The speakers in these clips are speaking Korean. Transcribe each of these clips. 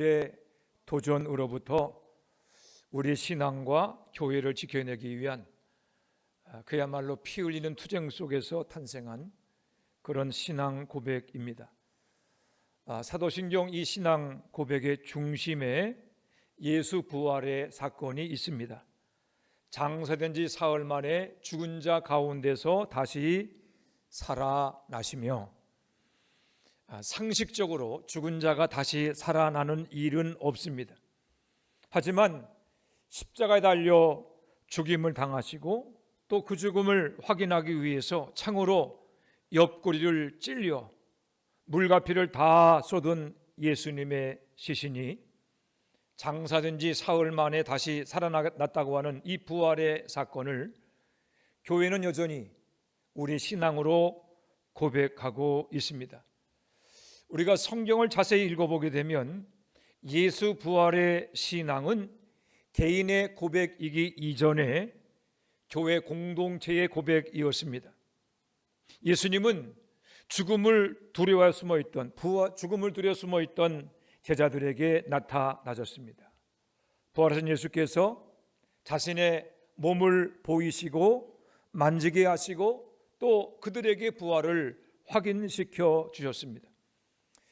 의 도전으로부터 우리 신앙과 교회를 지켜내기 위한 그야말로 피 흘리는 투쟁 속에서 탄생한 그런 신앙 고백입니다. 사도신경 이 신앙 고백의 중심에 예수 부활의 사건이 있습니다. 장사된 지 사흘 만에 죽은 자 가운데서 다시 살아나시며, 상식적으로 죽은 자가 다시 살아나는 일은 없습니다. 하지만 십자가에 달려 죽임을 당하시고 또 그 죽음을 확인하기 위해서 창으로 옆구리를 찔려 물과 피를 다 쏟은 예수님의 시신이 장사된 지 사흘 만에 다시 살아났다고 하는 이 부활의 사건을 교회는 여전히 우리 신앙으로 고백하고 있습니다. 우리가 성경을 자세히 읽어보게 되면 예수 부활의 신앙은 개인의 고백이기 이전에 교회 공동체의 고백이었습니다. 예수님은 죽음을 두려워 숨어 있던 제자들에게 나타나셨습니다. 부활하신 예수께서 자신의 몸을 보이시고 만지게 하시고 또 그들에게 부활을 확인시켜 주셨습니다.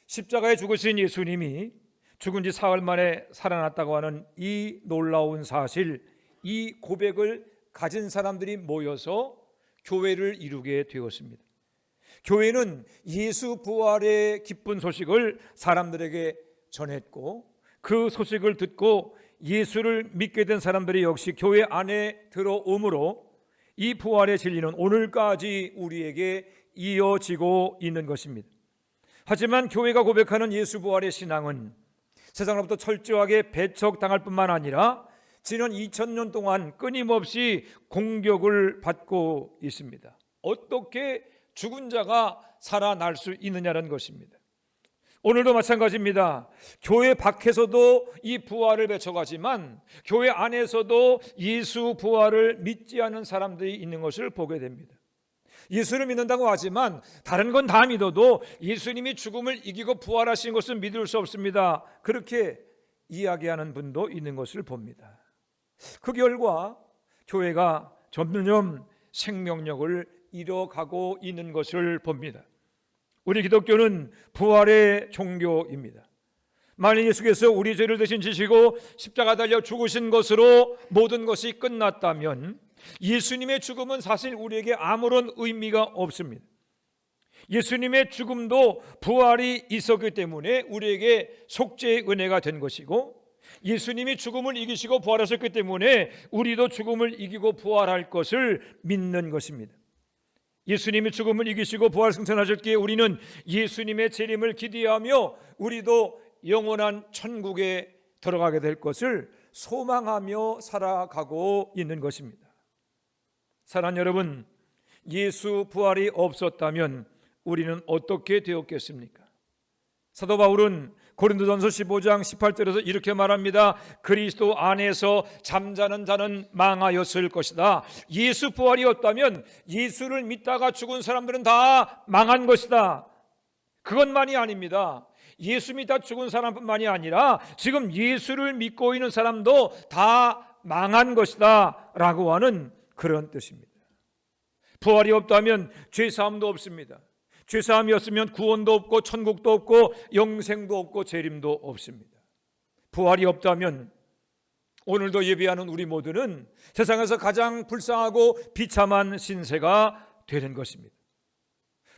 십자가에 죽으신 예수님이 죽은 지 사흘 만에 살아났다고 하는 이 놀라운 사실, 이 고백을 가진 사람들이 모여서 교회를 이루게 되었습니다. 교회는 예수 부활의 기쁜 소식을 사람들에게 전했고, 그 소식을 듣고 예수를 믿게 된 사람들이 역시 교회 안에 들어오므로 이 부활의 진리는 오늘까지 우리에게 이어지고 있는 것입니다. 하지만 교회가 고백하는 예수 부활의 신앙은 세상으로부터 철저하게 배척당할 뿐만 아니라 지난 2000년 동안 끊임없이 공격을 받고 있습니다. 어떻게 죽은 자가 살아날 수 있느냐는 것입니다. 오늘도 마찬가지입니다. 교회 밖에서도 이 부활을 외쳐가지만 교회 안에서도 예수 부활을 믿지 않는 사람들이 있는 것을 보게 됩니다. 예수를 믿는다고 하지만 다른 건 다 믿어도 예수님이 죽음을 이기고 부활하신 것은 믿을 수 없습니다. 그렇게 이야기하는 분도 있는 것을 봅니다. 그 결과 교회가 점점 생명력을 잃어가고 있는 것을 봅니다. 우리 기독교는 부활의 종교입니다. 만일 예수께서 우리 죄를 대신 지시고 십자가 달려 죽으신 것으로 모든 것이 끝났다면 예수님의 죽음은 사실 우리에게 아무런 의미가 없습니다. 예수님의 죽음도 부활이 있었기 때문에 우리에게 속죄의 은혜가 된 것이고, 예수님이 죽음을 이기시고 부활하셨기 때문에 우리도 죽음을 이기고 부활할 것을 믿는 것입니다. 예수님이 죽음을 이기시고 부활 승천하셨기에 우리는 예수님의 재림을 기대하며 우리도 영원한 천국에 들어가게 될 것을 소망하며 살아가고 있는 것입니다. 사랑하는 여러분, 예수 부활이 없었다면 우리는 어떻게 되었겠습니까? 사도 바울은 고린도전서 15장 18절에서 이렇게 말합니다. 그리스도 안에서 잠자는 자는 망하였을 것이다. 예수 부활이 없다면 예수를 믿다가 죽은 사람들은 다 망한 것이다. 그것만이 아닙니다. 예수 믿다 죽은 사람뿐만이 아니라 지금 예수를 믿고 있는 사람도 다 망한 것이다 라고 하는 그런 뜻입니다. 부활이 없다면 죄사함도 없습니다. 죄사함이 없으면 구원도 없고 천국도 없고 영생도 없고 재림도 없습니다. 부활이 없다면 오늘도 예배하는 우리 모두는 세상에서 가장 불쌍하고 비참한 신세가 되는 것입니다.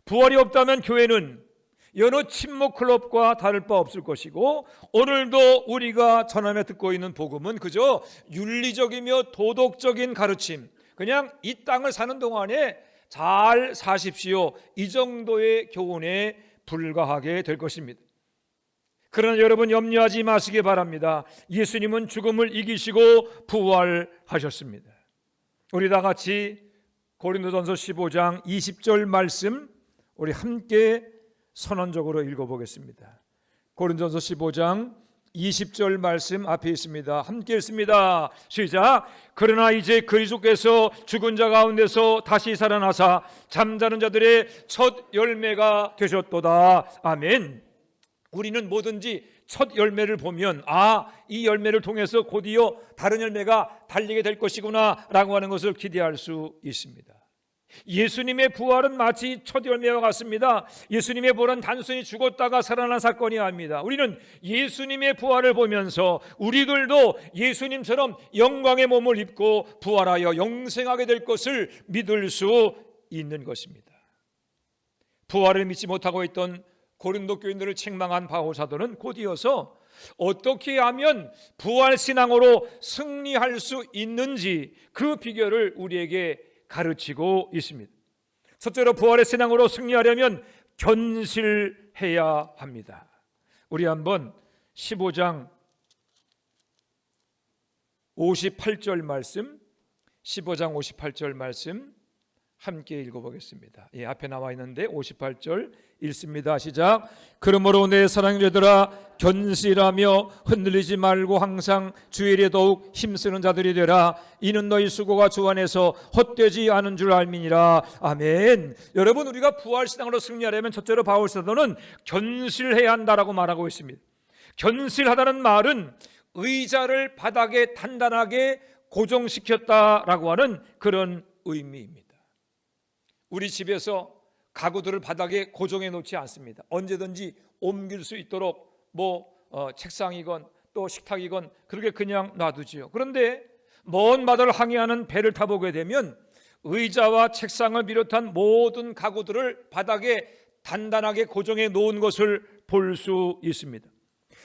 부활이 없다면 교회는 여느 친목 클럽과 다를 바 없을 것이고, 오늘도 우리가 전하며 듣고 있는 복음은 그저 윤리적이며 도덕적인 가르침, 그냥 이 땅을 사는 동안에 잘 사십시오, 이 정도의 교훈에 불과하게 될 것입니다. 그러나 여러분 염려하지 마시기 바랍니다. 예수님은 죽음을 이기시고 부활하셨습니다. 우리 다 같이 고린도전서 15장 20절 말씀 우리 함께 선언적으로 읽어보겠습니다. 고린도전서 15장 20절 말씀 앞에 있습니다. 함께 읽습니다. 시작. 그러나 이제 그리스도께서 죽은 자 가운데서 다시 살아나사 잠자는 자들의 첫 열매가 되셨도다. 아멘. 우리는 뭐든지 첫 열매를 보면 이 열매를 통해서 곧이어 다른 열매가 달리게 될 것이구나 라고 하는 것을 기대할 수 있습니다. 예수님의 부활은 마치 첫 열매와 같습니다. 예수님의 부활은 단순히 죽었다가 살아난 사건이 아닙니다. 우리는 예수님의 부활을 보면서 우리들도 예수님처럼 영광의 몸을 입고 부활하여 영생하게 될 것을 믿을 수 있는 것입니다. 부활을 믿지 못하고 있던 고린도 교인들을 책망한 바울 사도는 곧이어서 어떻게 하면 부활 신앙으로 승리할 수 있는지 그 비결을 우리에게 가르치고 있습니다. 첫째로 부활의 신앙으로 승리하려면 견실해야 합니다. 우리 한번 15장 58절 말씀, 15장 58절 말씀 함께 읽어보겠습니다. 앞에 나와 있는데 58절 읽습니다. 시작. 그러므로 내 사랑자들아 견실하며 흔들리지 말고 항상 주의 일에 더욱 힘쓰는 자들이 되라. 이는 너희 수고가 주 안에서 헛되지 않은 줄 알미니라. 아멘. 여러분, 우리가 부활신앙으로 승리하려면 첫째로 바울 사도는 견실해야 한다라고 말하고 있습니다. 견실하다는 말은 의자를 바닥에 단단하게 고정시켰다라고 하는 그런 의미입니다. 우리 집에서 가구들을 바닥에 고정해 놓지 않습니다. 언제든지 옮길 수 있도록 책상이건 또 식탁이건 그렇게 그냥 놔두지요. 그런데 먼 바다를 항해하는 배를 타보게 되면 의자와 책상을 비롯한 모든 가구들을 바닥에 단단하게 고정해 놓은 것을 볼 수 있습니다.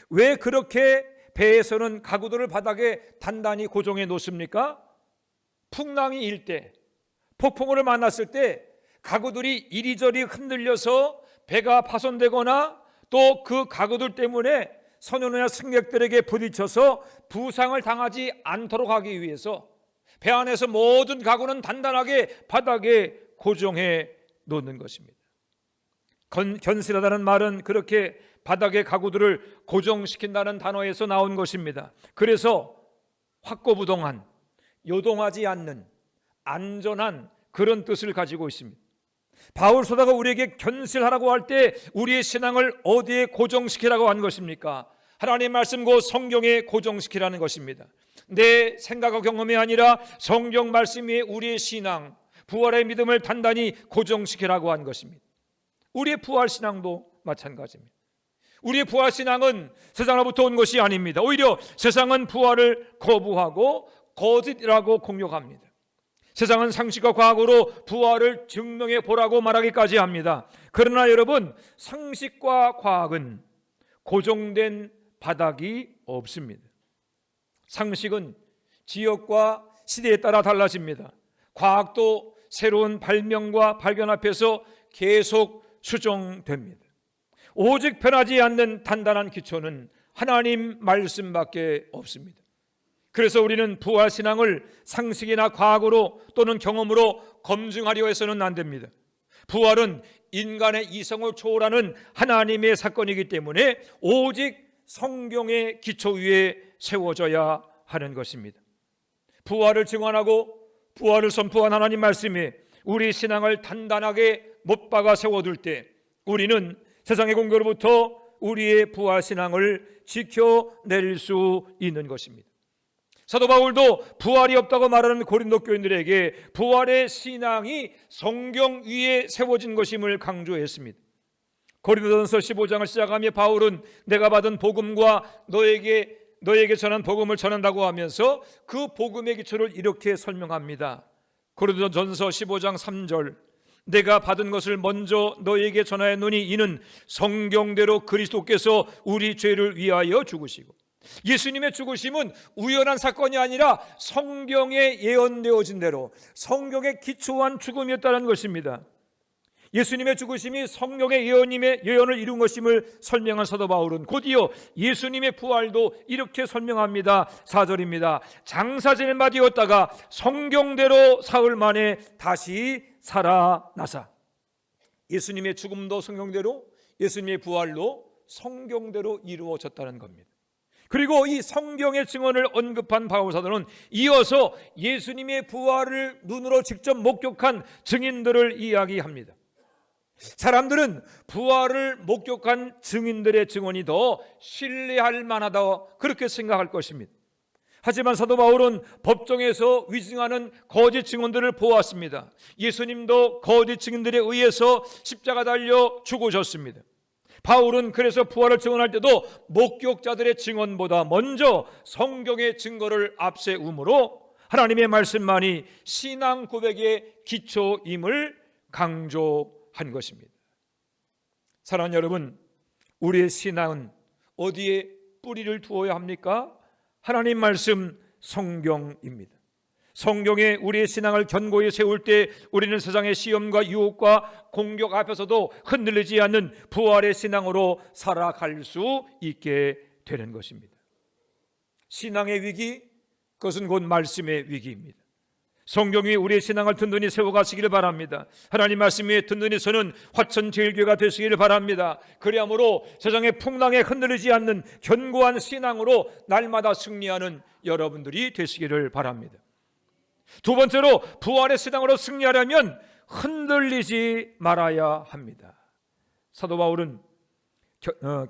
왜 그렇게 배에서는 가구들을 바닥에 단단히 고정해 놓습니까? 풍랑이 일 때, 폭풍우를 만났을 때 가구들이 이리저리 흔들려서 배가 파손되거나 또 그 가구들 때문에 선원이나 승객들에게 부딪혀서 부상을 당하지 않도록 하기 위해서 배 안에서 모든 가구는 단단하게 바닥에 고정해 놓는 것입니다. 견실하다는 말은 그렇게 바닥에 가구들을 고정시킨다는 단어에서 나온 것입니다. 그래서 확고부동한, 요동하지 않는, 안전한 그런 뜻을 가지고 있습니다. 바울 사도가 우리에게 견실하라고 할 때 우리의 신앙을 어디에 고정시키라고 한 것입니까? 하나님의 말씀 곧 성경에 고정시키라는 것입니다. 내 생각과 경험이 아니라 성경 말씀이 우리의 신앙, 부활의 믿음을 단단히 고정시키라고 한 것입니다. 우리의 부활 신앙도 마찬가지입니다. 우리의 부활 신앙은 세상으로부터 온 것이 아닙니다. 오히려 세상은 부활을 거부하고 거짓이라고 공격합니다. 세상은 상식과 과학으로 부활을 증명해 보라고 말하기까지 합니다. 그러나 여러분, 상식과 과학은 고정된 바닥이 없습니다. 상식은 지역과 시대에 따라 달라집니다. 과학도 새로운 발명과 발견 앞에서 계속 수정됩니다. 오직 변하지 않는 단단한 기초는 하나님 말씀밖에 없습니다. 그래서 우리는 부활신앙을 상식이나 과학으로 또는 경험으로 검증하려 해서는 안 됩니다. 부활은 인간의 이성을 초월하는 하나님의 사건이기 때문에 오직 성경의 기초 위에 세워져야 하는 것입니다. 부활을 증언하고 부활을 선포한 하나님 말씀에 우리 신앙을 단단하게 못 박아 세워둘 때 우리는 세상의 공격으로부터 우리의 부활신앙을 지켜낼 수 있는 것입니다. 사도 바울도 부활이 없다고 말하는 고린도 교인들에게 부활의 신앙이 성경 위에 세워진 것임을 강조했습니다. 고린도전서 15장을 시작하며 바울은 내가 받은 복음과 너에게 전한 복음을 전한다고 하면서 그 복음의 기초를 이렇게 설명합니다. 고린도전서 15장 3절 내가 받은 것을 먼저 너에게 전하였노니 이는 성경대로 그리스도께서 우리 죄를 위하여 죽으시고 예수님의 죽으심은 우연한 사건이 아니라 성경에 예언되어진 대로 성경에 기초한 죽음이었다는 것입니다. 예수님의 죽으심이 성경의 예언을 이룬 것임을 설명한 사도 바울은 곧이어 예수님의 부활도 이렇게 설명합니다. 4절입니다. 장사 지낸 바 되었다가 성경대로 사흘 만에 다시 살아나사. 예수님의 죽음도 성경대로, 예수님의 부활도 성경대로 이루어졌다는 겁니다. 그리고 이 성경의 증언을 언급한 바울 사도는 이어서 예수님의 부활을 눈으로 직접 목격한 증인들을 이야기합니다. 사람들은 부활을 목격한 증인들의 증언이 더 신뢰할 만하다 그렇게 생각할 것입니다. 하지만 사도 바울은 법정에서 위증하는 거짓 증언들을 보았습니다. 예수님도 거짓 증인들에 의해서 십자가 달려 죽으셨습니다. 바울은 그래서 부활을 증언할 때도 목격자들의 증언보다 먼저 성경의 증거를 앞세우므로 하나님의 말씀만이 신앙 고백의 기초임을 강조한 것입니다. 사랑하는 여러분, 우리의 신앙은 어디에 뿌리를 두어야 합니까? 하나님 말씀 성경입니다. 성경에 우리의 신앙을 견고히 세울 때 우리는 세상의 시험과 유혹과 공격 앞에서도 흔들리지 않는 부활의 신앙으로 살아갈 수 있게 되는 것입니다. 신앙의 위기, 그것은 곧 말씀의 위기입니다. 성경이 우리의 신앙을 든든히 세워가시기를 바랍니다. 하나님 말씀에 든든히 서는 화천제일교회가 되시기를 바랍니다. 그리함으로 세상의 풍랑에 흔들리지 않는 견고한 신앙으로 날마다 승리하는 여러분들이 되시기를 바랍니다. 두 번째로, 부활의 신앙으로 승리하려면 흔들리지 말아야 합니다. 사도 바울은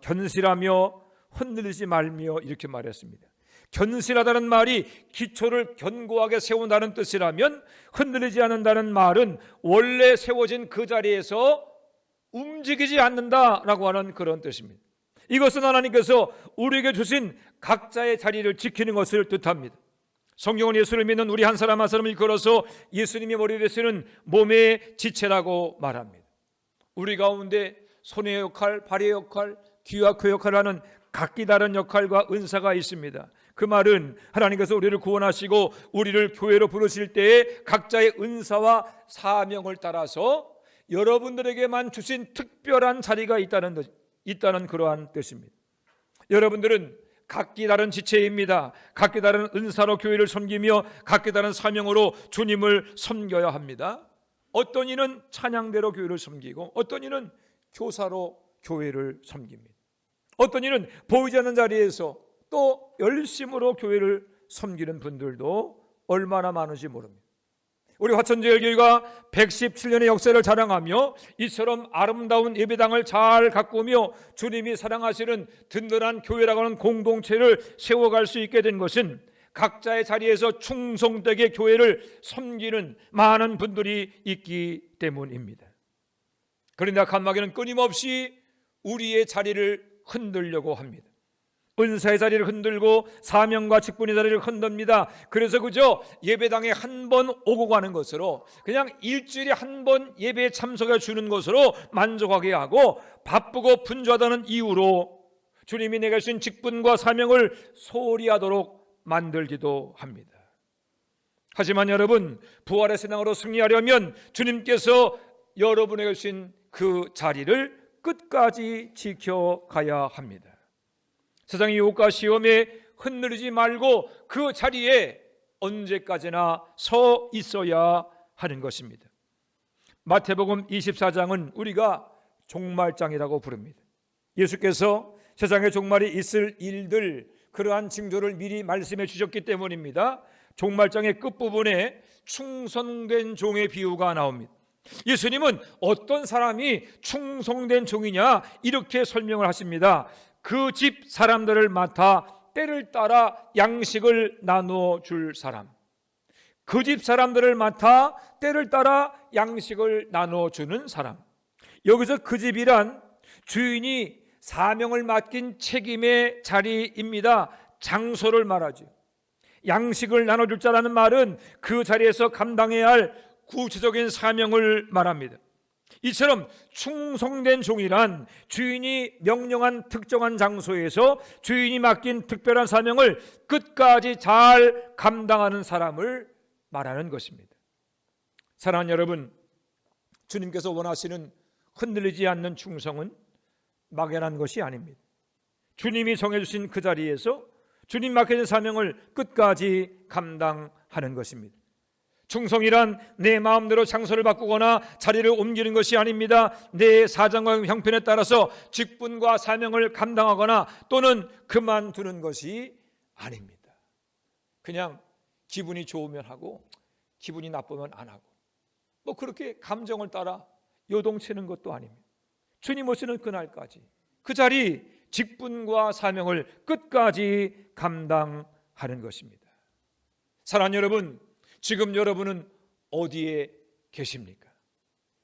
견실하며 흔들리지 말며 이렇게 말했습니다. 견실하다는 말이 기초를 견고하게 세운다는 뜻이라면, 흔들리지 않는다는 말은 원래 세워진 그 자리에서 움직이지 않는다라고 하는 그런 뜻입니다. 이것은 하나님께서 우리에게 주신 각자의 자리를 지키는 것을 뜻합니다. 성경은 예수를 믿는 우리 한 사람 한 사람을 일컬어서 예수님이 머리 되시는 몸의 지체라고 말합니다. 우리 가운데 손의 역할, 발의 역할, 귀와 코 역할을 하는 각기 다른 역할과 은사가 있습니다. 그 말은 하나님께서 우리를 구원하시고 우리를 교회로 부르실 때에 각자의 은사와 사명을 따라서 여러분들에게만 주신 특별한 자리가 있다는 그러한 뜻입니다. 여러분들은 각기 다른 지체입니다. 각기 다른 은사로 교회를 섬기며 각기 다른 사명으로 주님을 섬겨야 합니다. 어떤 이는 찬양대로 교회를 섬기고, 어떤 이는 교사로 교회를 섬깁니다. 어떤 이는 보이지 않는 자리에서 또 열심으로 교회를 섬기는 분들도 얼마나 많은지 모릅니다. 우리 화천제일교회가 117년의 역사를 자랑하며 이처럼 아름다운 예배당을 잘 가꾸며 주님이 사랑하시는 든든한 교회라고 하는 공동체를 세워갈 수 있게 된 것은 각자의 자리에서 충성되게 교회를 섬기는 많은 분들이 있기 때문입니다. 그런데 간마귀는 끊임없이 우리의 자리를 흔들려고 합니다. 은사의 자리를 흔들고 사명과 직분의 자리를 흔듭니다. 그래서 그저 예배당에 한 번 오고 가는 것으로, 그냥 일주일에 한 번 예배에 참석해 주는 것으로 만족하게 하고, 바쁘고 분주하다는 이유로 주님이 내게 주신 직분과 사명을 소홀히 하도록 만들기도 합니다. 하지만 여러분, 부활의 신앙으로 승리하려면 주님께서 여러분에게 주신 그 자리를 끝까지 지켜가야 합니다. 세상의 유혹과 시험에 흔들리지 말고 그 자리에 언제까지나 서 있어야 하는 것입니다. 마태복음 24장은 우리가 종말장이라고 부릅니다. 예수께서 세상에 종말이 있을 일들, 그러한 징조를 미리 말씀해 주셨기 때문입니다. 종말장의 끝부분에 충성된 종의 비유가 나옵니다. 예수님은 어떤 사람이 충성된 종이냐 이렇게 설명을 하십니다. 그 집 사람들을 맡아 때를 따라 양식을 나누어 줄 사람, 그 집 사람들을 맡아 때를 따라 양식을 나누어 주는 사람. 여기서 그 집이란 주인이 사명을 맡긴 책임의 자리입니다. 장소를 말하죠. 양식을 나눠줄 자라는 말은 그 자리에서 감당해야 할 구체적인 사명을 말합니다. 이처럼 충성된 종이란 주인이 명령한 특정한 장소에서 주인이 맡긴 특별한 사명을 끝까지 잘 감당하는 사람을 말하는 것입니다. 사랑하는 여러분, 주님께서 원하시는 흔들리지 않는 충성은 막연한 것이 아닙니다. 주님이 정해주신 그 자리에서 주님 맡겨진 사명을 끝까지 감당하는 것입니다. 충성이란 내 마음대로 장소를 바꾸거나 자리를 옮기는 것이 아닙니다. 내 사정과 형편에 따라서 직분과 사명을 감당하거나 또는 그만두는 것이 아닙니다. 그냥 기분이 좋으면 하고 기분이 나쁘면 안 하고, 뭐 그렇게 감정을 따라 요동치는 것도 아닙니다. 주님 오시는 그날까지 그 자리 직분과 사명을 끝까지 감당하는 것입니다. 사랑하는 여러분, 지금 여러분은 어디에 계십니까?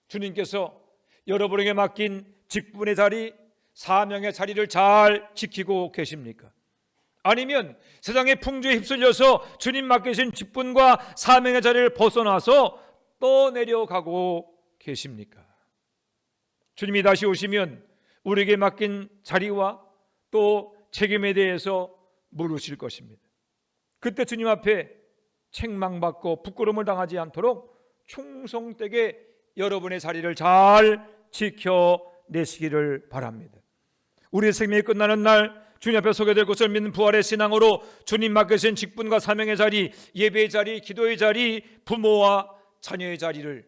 주님께서 여러분에게 맡긴 직분의 자리, 사명의 자리를 잘 지키고 계십니까? 아니면 세상의 풍조에 휩쓸려서 주님 맡기신 직분과 사명의 자리를 벗어나서 떠내려가고 계십니까? 주님이 다시 오시면 우리에게 맡긴 자리와 또 책임에 대해서 물으실 것입니다. 그때 주님 앞에 책망받고 부끄러움을 당하지 않도록 충성되게 여러분의 자리를 잘 지켜내시기를 바랍니다. 우리의 생명이 끝나는 날 주님 앞에 서게 될 것을 믿는 부활의 신앙으로 주님 맡기신 직분과 사명의 자리, 예배의 자리, 기도의 자리, 부모와 자녀의 자리를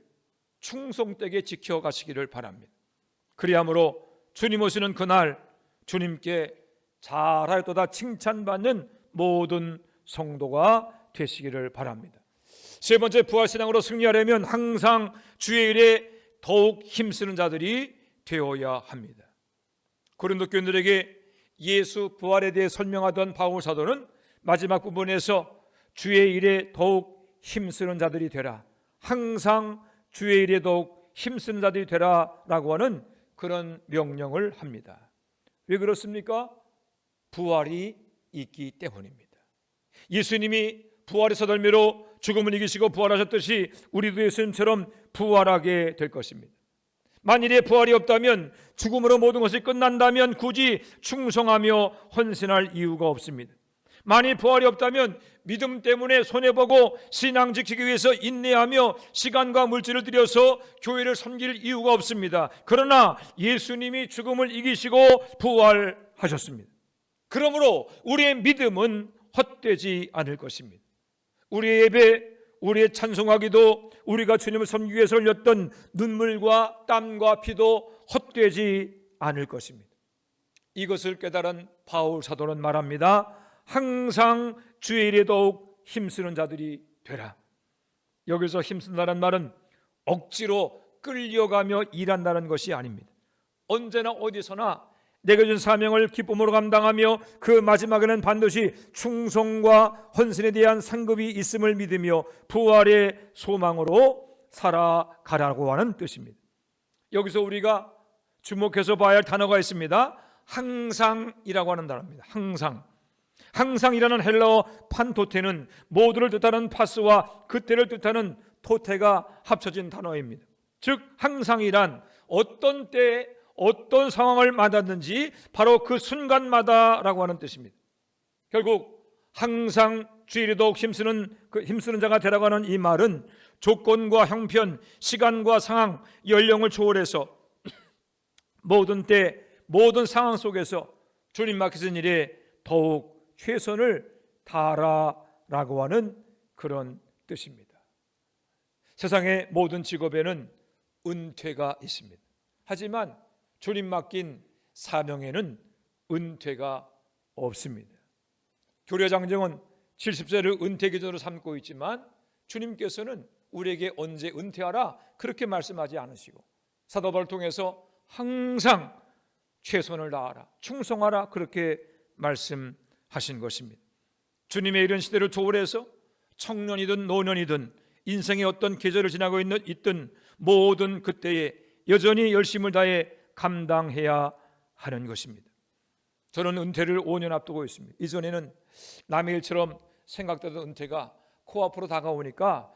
충성되게 지켜가시기를 바랍니다. 그리함으로 주님 오시는 그날 주님께 잘하였도다 칭찬받는 모든 성도가 되시기를 바랍니다. 세 번째, 부활신앙으로 승리하려면 항상 주의 일에 더욱 힘쓰는 자들이 되어야 합니다. 고린도 교인들에게 예수 부활에 대해 설명하던 바울 사도는 마지막 부분에서 주의 일에 더욱 힘쓰는 자들이 되라, 항상 주의 일에 더욱 힘쓰는 자들이 되라 라고 하는 그런 명령을 합니다. 왜 그렇습니까? 부활이 있기 때문입니다. 예수님이 부활의 덜미로 죽음을 이기시고 부활하셨듯이 우리도 예수님처럼 부활하게 될 것입니다. 만일에 부활이 없다면, 죽음으로 모든 것이 끝난다면 굳이 충성하며 헌신할 이유가 없습니다. 만일 부활이 없다면 믿음 때문에 손해보고 신앙 지키기 위해서 인내하며 시간과 물질을 들여서 교회를 섬길 이유가 없습니다. 그러나 예수님이 죽음을 이기시고 부활하셨습니다. 그러므로 우리의 믿음은 헛되지 않을 것입니다. 우리의 예배, 우리의 찬송하기도, 우리가 주님을 섬기기 위해서 흘렸던 눈물과 땀과 피도 헛되지 않을 것입니다. 이것을 깨달은 바울 사도는 말합니다. 항상 주의 일에 더욱 힘쓰는 자들이 되라. 여기서 힘쓴다는 말은 억지로 끌려가며 일한다는 것이 아닙니다. 언제나 어디서나 내가 준 사명을 기쁨으로 감당하며 그 마지막에는 반드시 충성과 헌신에 대한 상급이 있음을 믿으며 부활의 소망으로 살아가라고 하는 뜻입니다. 여기서 우리가 주목해서 봐야 할 단어가 있습니다. 항상이라고 하는 단어입니다. 항상이라는 헬라어 판토테는 모두를 뜻하는 파스와 그때를 뜻하는 토테가 합쳐진 단어입니다. 즉 항상이란 어떤 때에 어떤 상황을 맞았는지 바로 그 순간마다라고 하는 뜻입니다. 결국 항상 주일에 더욱 힘쓰는 자가 되라고 하는 이 말은 조건과 형편, 시간과 상황, 연령을 초월해서 모든 때, 모든 상황 속에서 주님 맡기신 일에 더욱 최선을 다하라라고 하는 그런 뜻입니다. 세상의 모든 직업에는 은퇴가 있습니다. 하지만 주님 맡긴 사명에는 은퇴가 없습니다. 교례장정은 70세를 은퇴 기준으로 삼고 있지만 주님께서는 우리에게 언제 은퇴하라 그렇게 말씀하지 않으시고 사도 바울을 통해서 항상 최선을 다하라, 충성하라 그렇게 말씀하신 것입니다. 주님의 이런 시대를 초월해서 청년이든 노년이든 인생의 어떤 계절을 지나고 있든 모든 그때에 여전히 열심을 다해 감당해야 하는 것입니다. 저는 은퇴를 5년 앞두고 있습니다. 이전에는 남의 일처럼 생각되던 은퇴가 코앞으로 다가오니까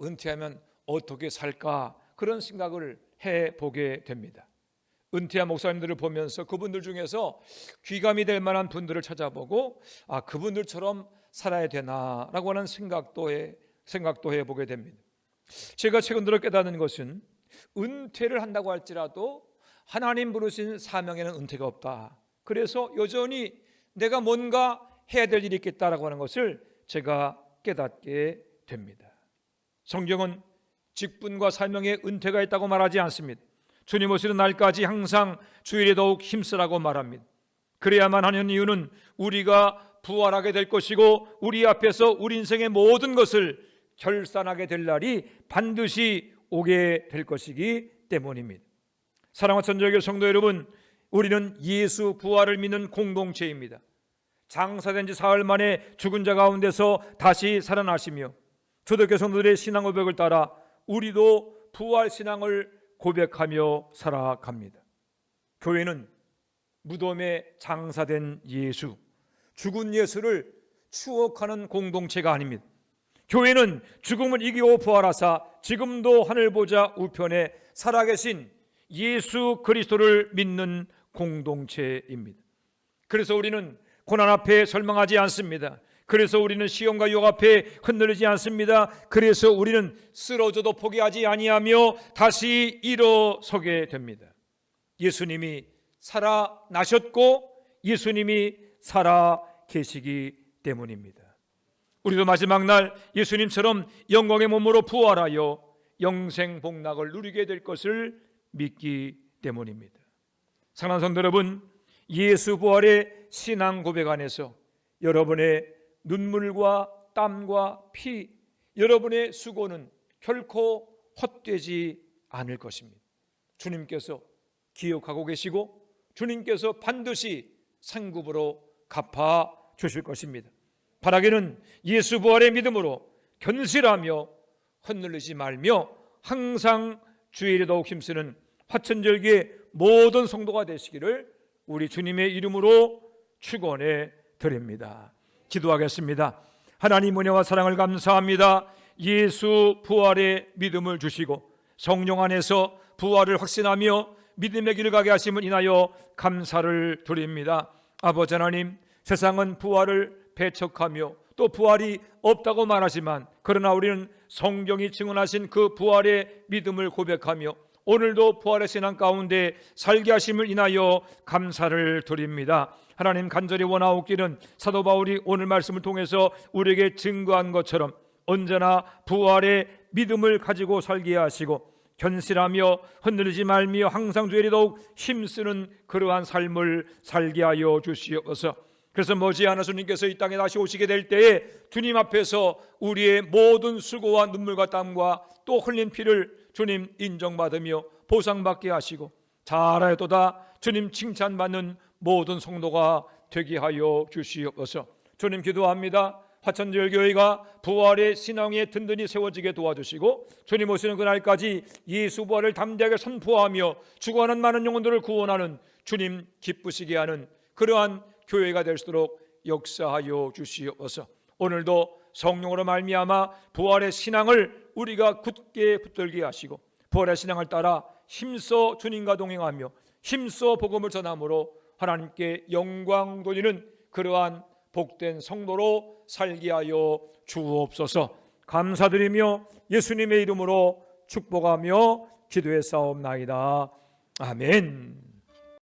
은퇴하면 어떻게 살까 그런 생각을 해보게 됩니다. 은퇴한 목사님들을 보면서 그분들 중에서 귀감이 될 만한 분들을 찾아보고 그분들처럼 살아야 되나라고 하는 생각도 해보게 됩니다. 제가 최근 들어 깨닫는 것은 은퇴를 한다고 할지라도 하나님 부르신 사명에는 은퇴가 없다. 그래서 여전히 내가 뭔가 해야 될 일이 있겠다라고 하는 것을 제가 깨닫게 됩니다. 성경은 직분과 사명에 은퇴가 있다고 말하지 않습니다. 주님 오시는 날까지 항상 주일에 더욱 힘쓰라고 말합니다. 그래야만 하는 이유는 우리가 부활하게 될 것이고 우리 앞에서 우리 인생의 모든 것을 결산하게 될 날이 반드시 오게 될 것이기 때문입니다. 사랑하는 천주교 성도 여러분, 우리는 예수 부활을 믿는 공동체입니다. 장사된 지 사흘 만에 죽은 자 가운데서 다시 살아나시며 초대교회 성도들의 신앙 고백을 따라 우리도 부활 신앙을 고백하며 살아갑니다. 교회는 무덤에 장사된 예수, 죽은 예수를 추억하는 공동체가 아닙니다. 교회는 죽음을 이기고 부활하사 지금도 하늘 보좌 우편에 살아계신 예수 그리스도를 믿는 공동체입니다. 그래서 우리는 고난 앞에 절망하지 않습니다. 그래서 우리는 시험과 유혹 앞에 흔들리지 않습니다. 그래서 우리는 쓰러져도 포기하지 아니하며 다시 일어서게 됩니다. 예수님이 살아나셨고 예수님이 살아 계시기 때문입니다. 우리도 마지막 날 예수님처럼 영광의 몸으로 부활하여 영생 복락을 누리게 될 것을 믿기 때문입니다. 사랑하는 성도 여러분, 예수 부활의 신앙 고백 안에서 여러분의 눈물과 땀과 피, 여러분의 수고는 결코 헛되지 않을 것입니다. 주님께서 기억하고 계시고 주님께서 반드시 상급으로 갚아 주실 것입니다. 바라기는 예수 부활의 믿음으로 견실하며 흔들리지 말며 항상 주의 일에 더욱 힘쓰는 화천절기의 모든 성도가 되시기를 우리 주님의 이름으로 축원해 드립니다. 기도하겠습니다. 하나님 은혜와 사랑을 감사합니다. 예수 부활의 믿음을 주시고 성령 안에서 부활을 확신하며 믿음의 길을 가게 하심을 인하여 감사를 드립니다. 아버지 하나님, 세상은 부활을 배척하며 또 부활이 없다고 말하지만 그러나 우리는 성경이 증언하신 그 부활의 믿음을 고백하며 오늘도 부활의 신앙 가운데 살게 하심을 인하여 감사를 드립니다. 하나님, 간절히 원하옵기는 사도 바울이 오늘 말씀을 통해서 우리에게 증거한 것처럼 언제나 부활의 믿음을 가지고 살게 하시고 견실하며 흔들리지 말며 항상 주의 일에 더욱 힘쓰는 그러한 삶을 살게 하여 주시옵소서. 그래서 머지않아 주님께서 이 땅에 다시 오시게 될 때에 주님 앞에서 우리의 모든 수고와 눈물과 땀과 또 흘린 피를 주님 인정받으며 보상받게 하시고 잘하였도다 주님 칭찬받는 모든 성도가 되게 하여 주시옵소서. 주님 기도합니다. 화천절교회가 부활의 신앙에 든든히 세워지게 도와주시고 주님 오시는 그날까지 예수 부활을 담대하게 선포하며 죽어가는 많은 영혼들을 구원하는 주님 기쁘시게 하는 그러한 교회가 될 수 있도록 역사하여 주시옵소서. 오늘도 성령으로 말미암아 부활의 신앙을 우리가 굳게 붙들게 하시고 부활의 신앙을 따라 힘써 주님과 동행하며 힘써 복음을 전함으로 하나님께 영광 돌리는 그러한 복된 성도로 살게 하여 주옵소서. 감사드리며 예수님의 이름으로 축복하며 기도했사옵나이다. 아멘.